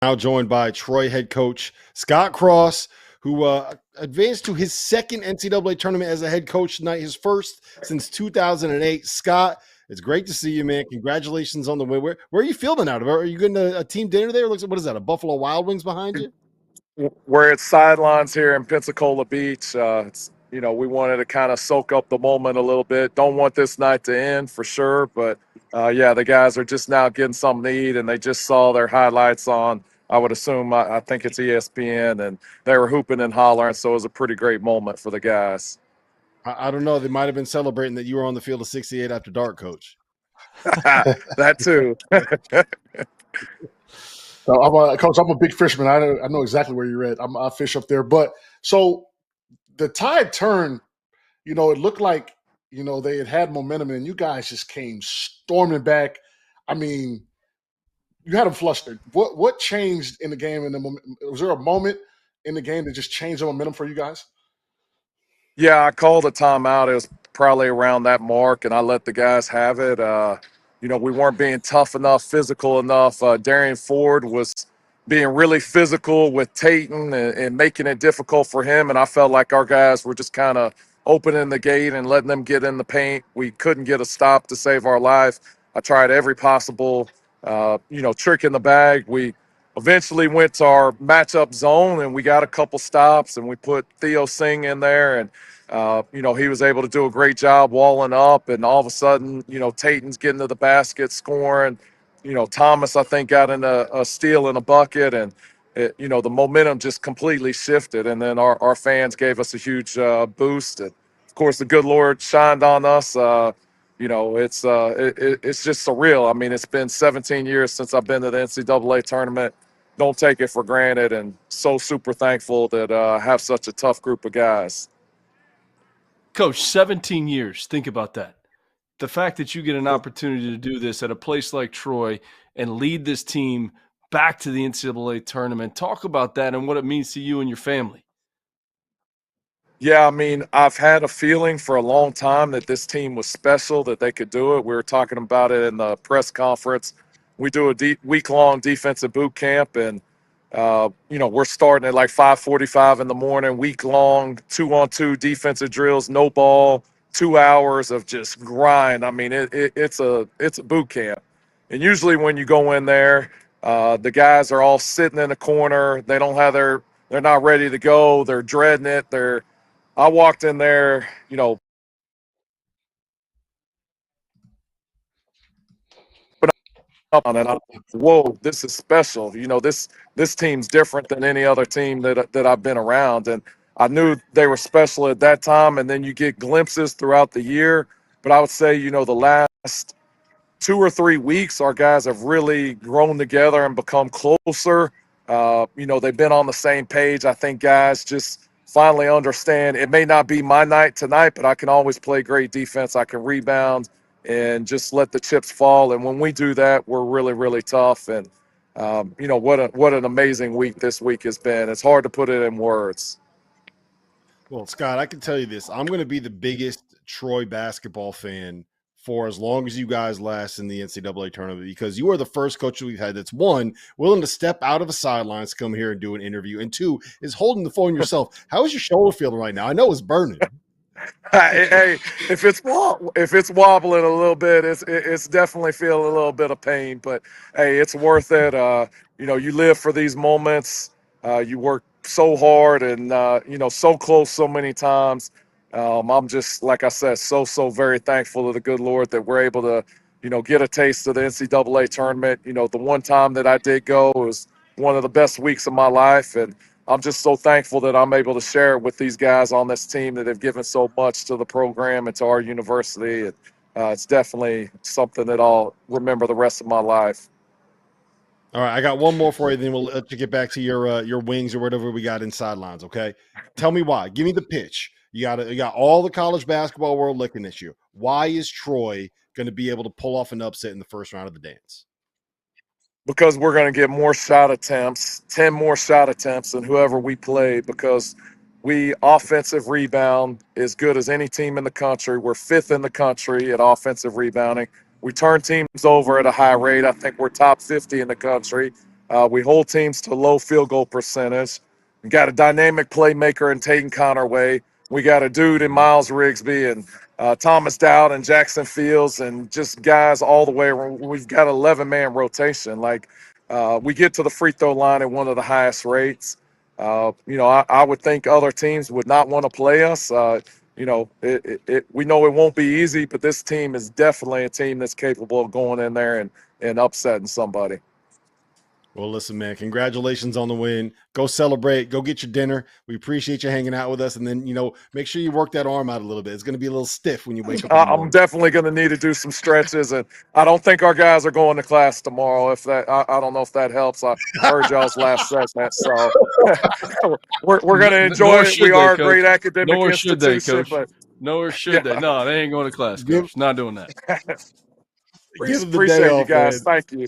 Now joined by Troy head coach Scott Cross, who advanced to his second NCAA tournament as a head coach tonight, his first since 2008. Scott, it's great to see you, man. Congratulations on the win. Where are you filming out of? Are you getting a team dinner there? Looks like, what is that, a Buffalo Wild Wings behind you? We're at sidelines here in Pensacola Beach. We wanted to kind of soak up the moment a little bit. Don't want this night to end for sure, but the guys are just now getting something to eat, and they just saw their highlights on, I would assume, I think it's ESPN, and they were hooping and hollering, so it was a pretty great moment for the guys. I don't know. They might have been celebrating that you were on the field of 68 after dark, Coach. That too. So Coach, I'm a big fisherman. I know exactly where you're at. I fish up there. But so the tide turned, it looked like, they had momentum and you guys just came storming back. I mean, you had them flustered. What changed in the game? Was there a moment in the game that just changed the momentum for you guys? Yeah, I called a timeout. It was probably around that mark, and I let the guys have it. We weren't being tough enough, physical enough. Darian Ford was being really physical with Tayton and making it difficult for him, and I felt like our guys were just kind of opening the gate and letting them get in the paint. We couldn't get a stop to save our life. I tried every possible, trick in the bag. We eventually went to our matchup zone, and we got a couple stops, and we put Theo Singh in there, and he was able to do a great job walling up, and all of a sudden, Tayton's getting to the basket, scoring. Thomas, I think, got in a steal and a bucket, and the momentum just completely shifted. And then our fans gave us a huge boost. And of course, the good Lord shined on us. It's just surreal. I mean, it's been 17 years since I've been to the NCAA tournament. Don't take it for granted, and so super thankful that I have such a tough group of guys. Coach, 17 years. Think about that. The fact that you get an opportunity to do this at a place like Troy and lead this team back to the NCAA tournament. Talk about that and what it means to you and your family. Yeah, I mean, I've had a feeling for a long time that this team was special, that they could do it. We were talking about it in the press conference. We do a week-long defensive boot camp, and we're starting at like 5:45 in the morning, week-long, 2-on-2 defensive drills, no ball, 2 hours of just grind. I mean, it's a boot camp. And usually when you go in there, the guys are all sitting in a corner. They're not ready to go. They're dreading it. I walked in there, and I was like, whoa, this is special. This team's different than any other team that I've been around. And I knew they were special at that time, and then you get glimpses throughout the year. But I would say, the last 2 or 3 weeks, our guys have really grown together and become closer. They've been on the same page. I think guys just finally understand it may not be my night tonight, but I can always play great defense. I can rebound and just let the chips fall. And when we do that, we're really, really tough. And, what an amazing week this week has been. It's hard to put it in words. Well, Scott, I can tell you this. I'm going to be the biggest Troy basketball fan for as long as you guys last in the NCAA tournament, because you are the first coach we've had that's, one, willing to step out of the sidelines to come here and do an interview, and two, is holding the phone yourself. How is your shoulder feeling right now? I know it's burning. Hey, if it's wobbling a little bit, it's definitely feeling a little bit of pain. But hey, it's worth it. You live for these moments. You work so hard and so close so many times. I'm just, like I said, so very thankful to the good Lord that we're able to, get a taste of the NCAA tournament. The one time that I did go was one of the best weeks of my life, and I'm just so thankful that I'm able to share it with these guys on this team that have given so much to the program and to our university. And it's definitely something that I'll remember the rest of my life. All right, I got one more for you, then we'll let you get back to your wings or whatever we got in sidelines, okay? Tell me why. Give me the pitch. You got all the college basketball world looking at you. Why is Troy going to be able to pull off an upset in the first round of the dance? Because we're going to get more shot attempts, 10 more shot attempts than whoever we play, because we offensive rebound as good as any team in the country. We're 5th in the country at offensive rebounding. We turn teams over at a high rate. I think we're top 50 in the country. We hold teams to low field goal percentage. We got a dynamic playmaker in Tatum Connerway. We got a dude in Miles Rigsby and Thomas Dowd and Jackson Fields and just guys all the way around. We've got 11-man rotation. Like we get to the free throw line at one of the highest rates. I would think other teams would not want to play us. We know it won't be easy, but this team is definitely a team that's capable of going in there and upsetting somebody. Well, listen, man, congratulations on the win. Go celebrate. Go get your dinner. We appreciate you hanging out with us. And then, make sure you work that arm out a little bit. It's going to be a little stiff when you wake up. I'm definitely going to need to do some stretches. And I don't think our guys are going to class tomorrow. If that, I don't know if that helps. I heard y'all's last segment. So we're going to enjoy it. We are a great academic institution. Nor should they. No, they ain't going to class, Coach. Not doing that. Appreciate you guys. Man. Thank you.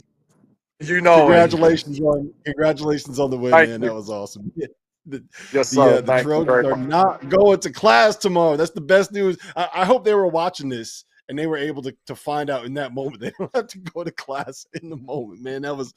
Congratulations on the win, man. That was awesome. The Trojans are not going to class tomorrow. That's the best news. I hope they were watching this and they were able to find out in that moment. They don't have to go to class in the moment, man. That was